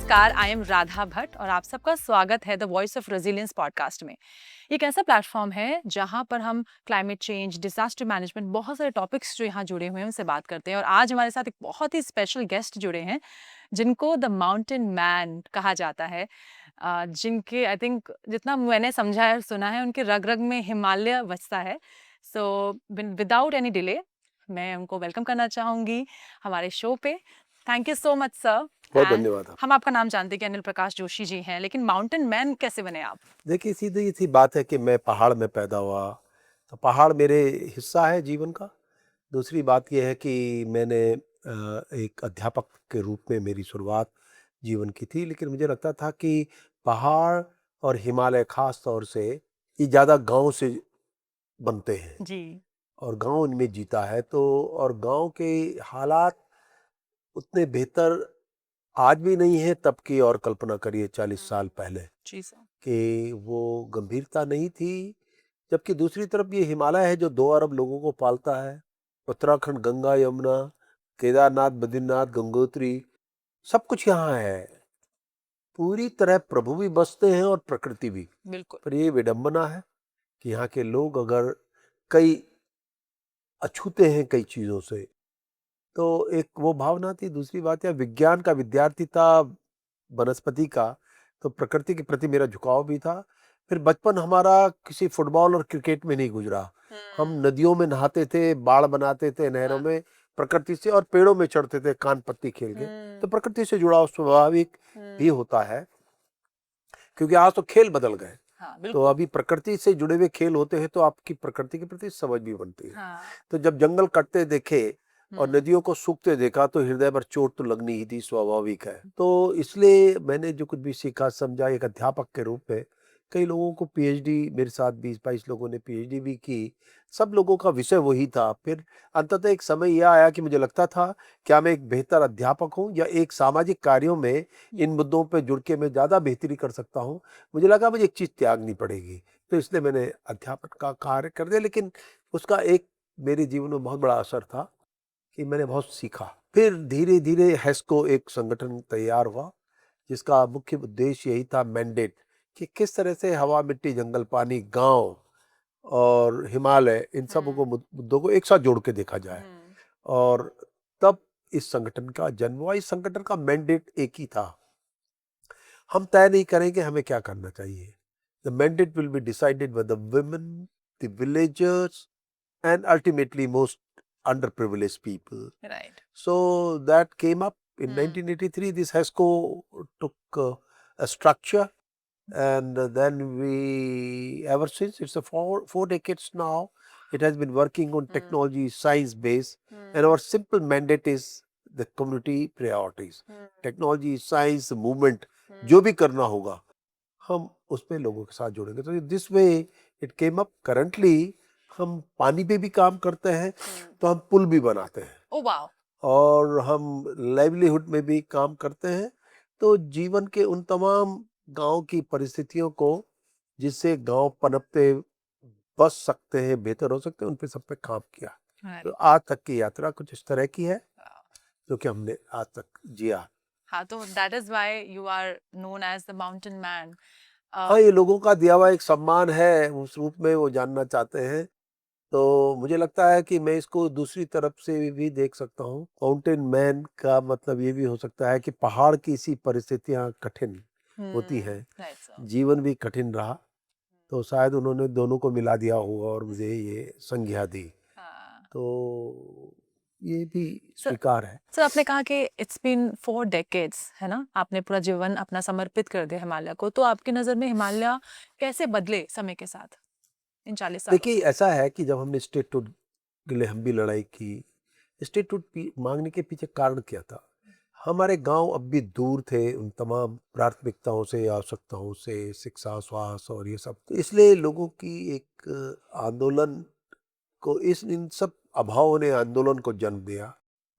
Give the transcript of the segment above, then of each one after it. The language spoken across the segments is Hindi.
नमस्कार, आई एम राधा भट्ट और आप सबका स्वागत है the voice of resilience podcast में। ये एक ऐसा प्लेटफॉर्म है जहाँ पर हम क्लाइमेट चेंज, डिजास्टर मैनेजमेंट, बहुत सारे टॉपिक्स जो यहाँ जुड़े हुए हैं उनसे बात करते हैं। और आज हमारे साथ एक बहुत ही स्पेशल गेस्ट जुड़े हैं जिनको द माउंटेन मैन कहा जाता है। जिनके आई थिंक जितना मैंने समझा है और सुना है उनके रग रग में हिमालय बसता है। सो विदाउट एनी डिले मैं उनको वेलकम करना चाहूँगी हमारे शो पे। Thank you so much sir. बहुत धन्यवाद। हम आपका नाम जानते हैं कि अनिल प्रकाश जोशी जी हैं, लेकिन माउंटेन मैन कैसे बने आप? देखिए, सीधी सी बात है कि मैं पहाड़ में पैदा हुआ, तो पहाड़ मेरे हिस्सा है जीवन का। दूसरी बात यह है कि मैंने एक अध्यापक के रूप में मेरी शुरुआत जीवन की थी, लेकिन मुझे लगता था कि पहाड़ और हिमालय खास तौर से ये ज़्यादा गांव से बनते हैं जी। और गांव इनमें जीता है। तो और गांव के हालात उतने बेहतर आज भी नहीं है तब की, और कल्पना करिए 40 साल पहले जी सर। कि वो गंभीरता नहीं थी। जबकि दूसरी तरफ ये हिमालय है जो 2 अरब लोगों को पालता है। उत्तराखंड, गंगा यमुना, केदारनाथ, बद्रीनाथ, गंगोत्री, सब कुछ यहाँ है। पूरी तरह प्रभु भी बसते हैं और प्रकृति भी। बिल्कुल। पर ये विडंबना है कि यहाँ के लोग अगर कई अछूते हैं कई चीज़ों से, तो एक वो भावना थी। दूसरी बात है, विज्ञान का विद्यार्थी था, वनस्पति का, तो प्रकृति के प्रति मेरा झुकाव भी था। फिर बचपन हमारा किसी फुटबॉल और क्रिकेट में नहीं गुजरा। हम नदियों में नहाते थे, बाड़ बनाते थे नहरों में, प्रकृति से, और पेड़ों में चढ़ते थे कान पत्ती खेल के। तो प्रकृति से जुड़ाव स्वाभाविक भी होता है, क्योंकि आज तो खेल बदल गए। हाँ, तो बिल्कुल। अभी प्रकृति से जुड़े हुए खेल होते हैं तो आपकी प्रकृति के प्रति समझ भी बनती है। हाँ। तो जब जंगल कटते देखे और नदियों को सूखते देखा तो हृदय पर चोट तो लगनी ही थी, स्वाभाविक है। तो इसलिए मैंने जो कुछ भी सीखा समझा, एक अध्यापक के रूप में, कई लोगों को पीएचडी, मेरे साथ 20-22 लोगों ने पीएचडी भी की, सब लोगों का विषय वही था। फिर अंततः एक समय यह आया कि मुझे लगता था क्या मैं एक बेहतर अध्यापक हूँ या एक सामाजिक कार्यों में इन मुद्दों पर जुड़ के मैं ज़्यादा बेहतरी कर सकता हूँ। मुझे लगा मुझे एक चीज़ त्यागनी पड़ेगी, तो इसलिए मैंने अध्यापन का कार्य कर दिया। लेकिन उसका एक मेरे जीवन में बहुत बड़ा असर था कि मैंने बहुत सीखा। फिर धीरे धीरे हेस्को एक संगठन तैयार हुआ जिसका मुख्य उद्देश्य यही था, मैंडेट, कि किस तरह से हवा, मिट्टी, जंगल, पानी, गांव और हिमालय, इन सब को मुद्दों को एक साथ जोड़ के देखा जाए। और तब इस संगठन का जन्म हुआ। इस संगठन का मैंडेट एक ही था, हम तय नहीं करेंगे हमें क्या करना चाहिए। The mandate will be decided by the women, the villagers, and ultimately most underprivileged people. Right. So that came up in 1983. This HESCO took a structure, and then ever since, it's a four decades now, it has been working on technology, science base, and our simple mandate is the community priorities. Technology, science, movement, जो भी करना होगा हम उसमें लोगों के साथ जुड़ेंगे। तो this way it came up. Currently हम पानी पे भी काम करते हैं, तो हम पुल भी बनाते हैं। Oh wow. और हम लाइवलीहुड में भी काम करते हैं। तो जीवन के उन तमाम गांव की परिस्थितियों को, जिससे गांव पनपते बच सकते हैं, बेहतर हो सकते हैं, उन पे सब पे काम किया। तो आज तक की यात्रा कुछ इस तरह की है जो कि हमने आज तक जिया। हाँ, तो that is why you are known as the mountain man. हाँ, ये लोगों का दिया हुआ एक सम्मान है, उस रूप में वो जानना चाहते हैं। तो मुझे लगता है कि मैं इसको दूसरी तरफ से भी देख सकता हूँ। माउंटेन मैन का मतलब ये भी हो सकता है कि पहाड़ की सी परिस्थितियाँ कठिन होती हैं, राइट सर। जीवन भी कठिन रहा, तो शायद उन्होंने दोनों को मिला दिया होगा और मुझे ये संज्ञा दी। हाँ। तो ये भी सर, स्वीकार है। सर आपने कहा कि इट्स बीन 4 डेकेड्स, है ना? आपने पूरा जीवन अपना समर्पित कर दिया हिमालय को। तो आपकी नज़र में हिमालय कैसे बदले समय के साथ इन 40 सालों देखिए, से? ऐसा है कि जब हमने स्टेटहुड के लिए हम भी लड़ाई की, स्टेटहुड मांगने के पीछे कारण क्या था? हमारे गांव अब भी दूर थे उन तमाम प्राथमिकताओं से, आवश्यकताओं से, शिक्षा, स्वास्थ्य और ये सब। तो इसलिए लोगों की एक आंदोलन को, इस इन सब अभावों ने आंदोलन को जन्म दिया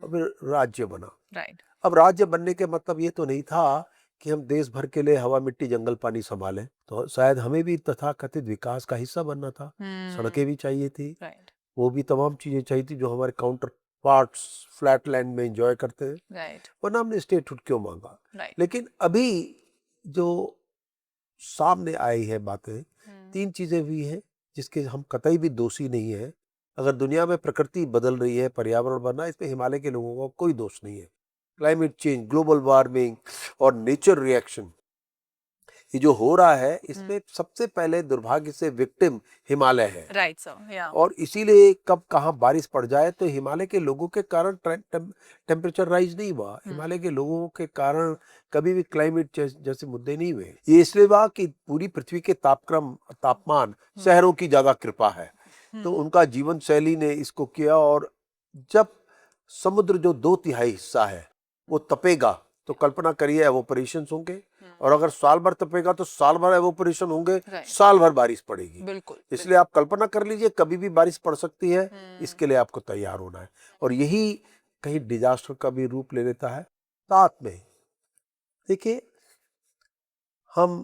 और फिर राज्य बना। राइट। अब राज्य बनने के मतलब ये तो नहीं था कि हम देश भर के लिए हवा, मिट्टी, जंगल, पानी संभालें। तो शायद हमें भी तथाकथित विकास का हिस्सा बनना था। सड़कें भी चाहिए थी, राइट। वो भी तमाम चीज़ें चाहिए थी जो हमारे काउंटर पार्ट्स फ्लैट लैंड में एंजॉय करते हैं, राइट वरना हमने स्टेटहुड क्यों मांगा। राइट लेकिन अभी जो सामने आई है बातें, तीन चीजें भी हैं जिसके हम कतई भी दोषी नहीं है। अगर दुनिया में प्रकृति बदल रही है, पर्यावरण बनना, इसमें हिमालय के लोगों का कोई दोष नहीं है। क्लाइमेट चेंज, ग्लोबल वार्मिंग और नेचर रिएक्शन, ये जो हो रहा है, इसमें सबसे पहले दुर्भाग्य से विक्टिम हिमालय है। राइट सर या और इसीलिए कब कहाँ बारिश पड़ जाए तो हिमालय के लोगों के कारण टेम्परेचर राइज नहीं हुआ, हिमालय के लोगों के कारण कभी भी क्लाइमेट जैसे मुद्दे नहीं हुए। ये इसलिए हुआ कि पूरी पृथ्वी के तापमान शहरों की ज्यादा कृपा है, तो उनका जीवन शैली ने इसको किया। और जब समुद्र जो 2/3 हिस्सा है वो तपेगा, तो कल्पना करिए एवोपरेशन होंगे, और अगर साल भर तपेगा तो साल भर एवोपरेशन होंगे, Right. साल भर बारिश पड़ेगी। बिल्कुल इसलिए आप कल्पना कर लीजिए कभी भी बारिश पड़ सकती है, इसके लिए आपको तैयार होना है। और यही कहीं डिजास्टर का भी रूप ले लेता है। साथ में देखिए, हम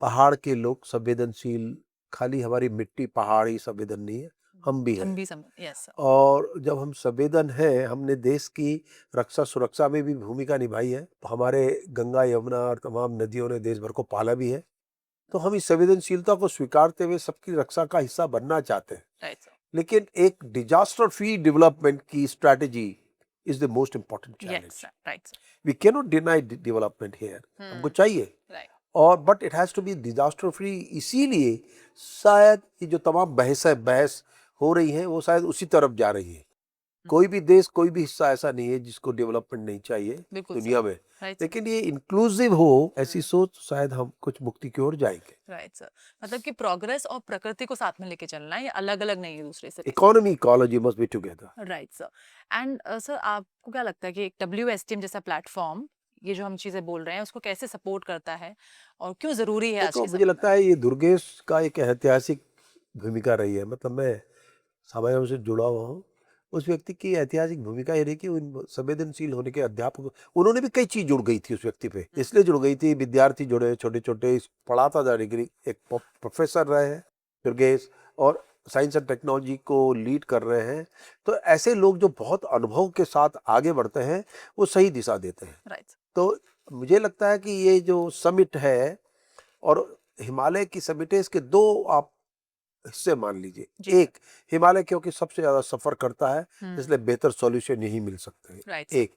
पहाड़ के लोग संवेदनशील, खाली हमारी मिट्टी पहाड़ ही संवेदन नहीं है, हम भी हैं। यस सर और जब हम संवेदन हैं, हमने देश की रक्षा सुरक्षा में भी भूमिका निभाई है। हमारे गंगा यमुना और तमाम नदियों ने देश भर को पाला भी है। तो हम इस संवेदनशीलता को स्वीकारते हुए सबकी रक्षा का हिस्सा बनना चाहते हैं। राइट सर लेकिन एक डिजास्टर फ्री डेवलपमेंट की strategy is the most important challenge. Yes sir right sir we can not deny development here, हमको चाहिए, राइट और but it has to be disaster free. इसीलिए शायद ये जो तमाम बहस हो रही है वो शायद उसी तरफ जा रही है। कोई भी देश, कोई भी हिस्सा ऐसा नहीं है जिसको डेवलपमेंट नहीं चाहिए बिल्कुल दुनिया में। राइट लेकिन ये इंक्लूसिव हो ऐसी सोच, शायद हम कुछ मुक्ति की ओर जाएंगे। राइट सर मतलब कि प्रोग्रेस और प्रकृति को साथ में लेके चलना है, ये अलग अलग नहीं है दूसरे से। Economy, ecology must be together. Right sir and sir आपको क्या लगता है कि एक WSTM जैसा प्लेटफॉर्म ये जो हम चीजें बोल रहे हैं उसको कैसे सपोर्ट करता है और क्यों जरूरी है आज देखो, के मुझे समय लगता है ये दुर्गेश का एक ऐतिहासिक भूमिका रही है। मतलब मैं समाजों से जुड़ा हुआ हूँ, उस व्यक्ति की ऐतिहासिक भूमिका ये रही कि उन संवेदनशील होने के अध्यापक, उन्होंने भी कई चीज जुड़ गई थी उस व्यक्ति पे, इसलिए जुड़ गई थी। विद्यार्थी जुड़े, छोटे छोटे पढ़ाता था, डिग्री, एक प्रोफेसर रहे हैं दुर्गेश, और साइंस एंड टेक्नोलॉजी को लीड कर रहे हैं। तो ऐसे लोग जो बहुत अनुभव के साथ आगे बढ़ते हैं, वो सही दिशा देते हैं। राइट तो मुझे लगता है कि ये जो समिट है, और हिमालय की समिट है, इसके दो आप हिस्से मान लीजिए। जी एक, हिमालय क्योंकि सबसे ज्यादा सफर करता है, इसलिए बेहतर सॉल्यूशन यही मिल सकते हैं। राइट एक,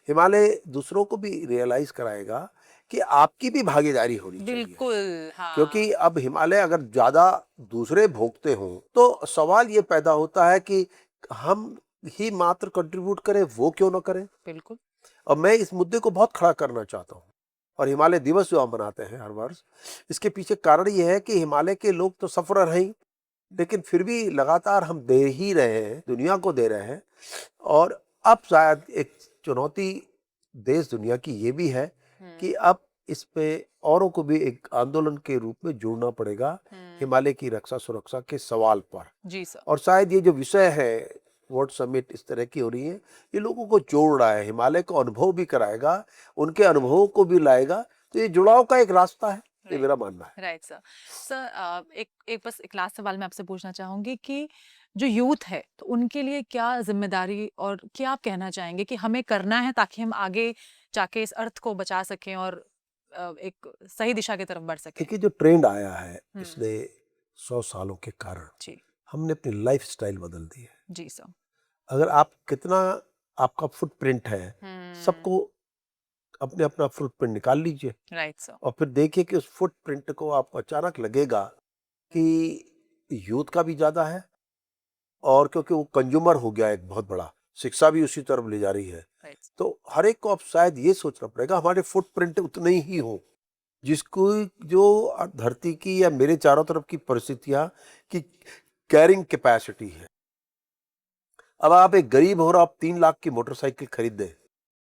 हिमालय दूसरों को भी रियलाइज कराएगा कि आपकी भी भागीदारी होनी चाहिए, बिल्कुल हाँ क्योंकि अब हिमालय अगर ज्यादा दूसरे भोगते हों तो सवाल ये पैदा होता है कि हम ही मात्र कंट्रीब्यूट करें, वो क्यों ना करें। बिल्कुल और मैं इस मुद्दे को बहुत खड़ा करना चाहता हूँ। और हिमालय दिवस जो हम मनाते हैं हर वर्ष, इसके पीछे कारण ये है कि हिमालय के लोग तो सफरर हैं ही, लेकिन फिर भी लगातार हम दे ही रहे हैं, दुनिया को दे रहे हैं। और अब शायद एक चुनौती देश दुनिया की ये भी है कि अब इस पे औरों को भी एक आंदोलन के रूप में जोड़ना पड़ेगा हिमालय की रक्षा सुरक्षा के सवाल पर। जी सर और शायद ये जो विषय है, वर्ल्ड समिट इस तरह की हो रही है, ये लोगों को जोड़ रहा है, हिमालय को अनुभव भी कराएगा, उनके अनुभवों को भी लाएगा। तो ये जुड़ाव का एक रास्ता है, ये मेरा मानना है। राइट सर सर एक एक बस एक लास्ट सवाल मैं आपसे पूछना चाहूंगी कि जो यूथ है तो उनके लिए क्या जिम्मेदारी और क्या आप कहना चाहेंगे कि हमें करना है ताकि हम आगे जाके इस अर्थ को बचा सकें और एक सही दिशा की तरफ बढ़ सकें। देखिए, जो ट्रेंड आया है पिछले 100 सालों के कारण, जी हमने अपनी लाइफ स्टाइल बदल दी है। जी सर अगर आप कितना, आपका फुटप्रिंट है, सबको अपने अपना फुटप्रिंट निकाल लीजिए, राइट सर और फिर देखिए कि उस फुटप्रिंट को आपको अचानक लगेगा कि यूथ का भी ज्यादा है, और क्योंकि वो कंज्यूमर हो गया एक बहुत बड़ा, शिक्षा भी उसी तरफ ले जा रही है, राइट तो हर एक को अब शायद ये सोचना पड़ेगा हमारे फुटप्रिंट उतने ही हो जिसको, जो धरती की या मेरे चारों तरफ की परिस्थितियां की कैरिंग कैपेसिटी है। अब आप एक गरीब हो और आप 3 लाख की मोटरसाइकिल खरीद दें,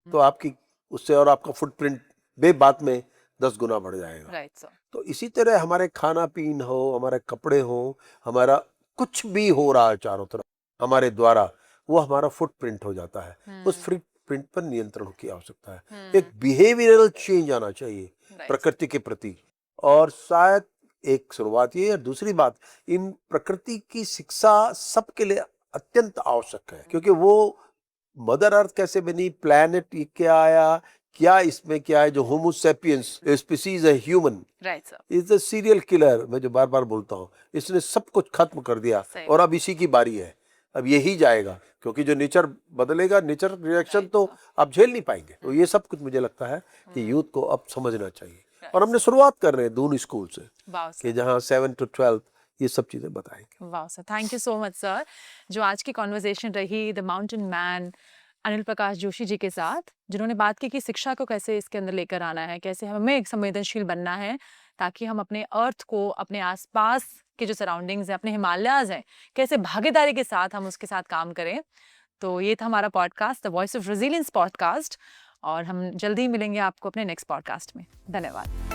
तो आपकी उससे और आपका फुटप्रिंट बेबात में 10 गुना बढ़ जाएगा। राइट सर तो इसी तरह हमारे खाना पीन हो, हमारे कपड़े हो, हमारा कुछ भी हो रहा है चारों तरफ हमारे द्वारा, वो हमारा फुटप्रिंट हो जाता है। उस फुटप्रिंट पर नियंत्रण की आवश्यकता है। एक बिहेवियरल चेंज आना चाहिए प्रकृति के प्रति। और शायद एक शुरुआत ये है। दूसरी बात, इन प्रकृति की शिक्षा सबके लिए अत्यंत आवश्यक है, क्योंकि वो मदर अर्थ कैसे बनी, प्लैनेट क्या आया, क्या इसमें क्या है, जो होमो सेपियंस स्पीसीज है human, right sir, is the serial killer, मैं जो बार बार बोलता हूँ, इसने सब कुछ खत्म कर दिया सही और अब इसी की बारी है, अब यही जाएगा, क्योंकि जो नेचर बदलेगा, नेचर रिएक्शन राइट तो सर, आप झेल नहीं पाएंगे। तो ये सब कुछ मुझे लगता है कि यूथ को अब समझना चाहिए, और हमने शुरुआत कर रहे हैं दून स्कूल से, वाओ कि सर, जहाँ 7 to 12 ये सब चीजें बताएंगे। Wow sir, thank you so much sir. जो आज की कॉन्वर्सेशन रही the mountain man Anil Prakash Joshi ji के साथ, जिन्होंने बात की कि शिक्षा को कैसे इसके अंदर लेकर आना है, कैसे हमें एक संवेदनशील बनना है ताकि हम अपने अर्थ को, अपने आसपास के जो सराउंडिंग्स हैं, अपने हिमालयाज हैं, कैसे भागीदारी के साथ हम उसके साथ काम करें। तो ये था हमारा podcast the voice of resilience podcast, और हम जल्दी ही मिलेंगे आपको अपने नेक्स्ट पॉडकास्ट में। धन्यवाद।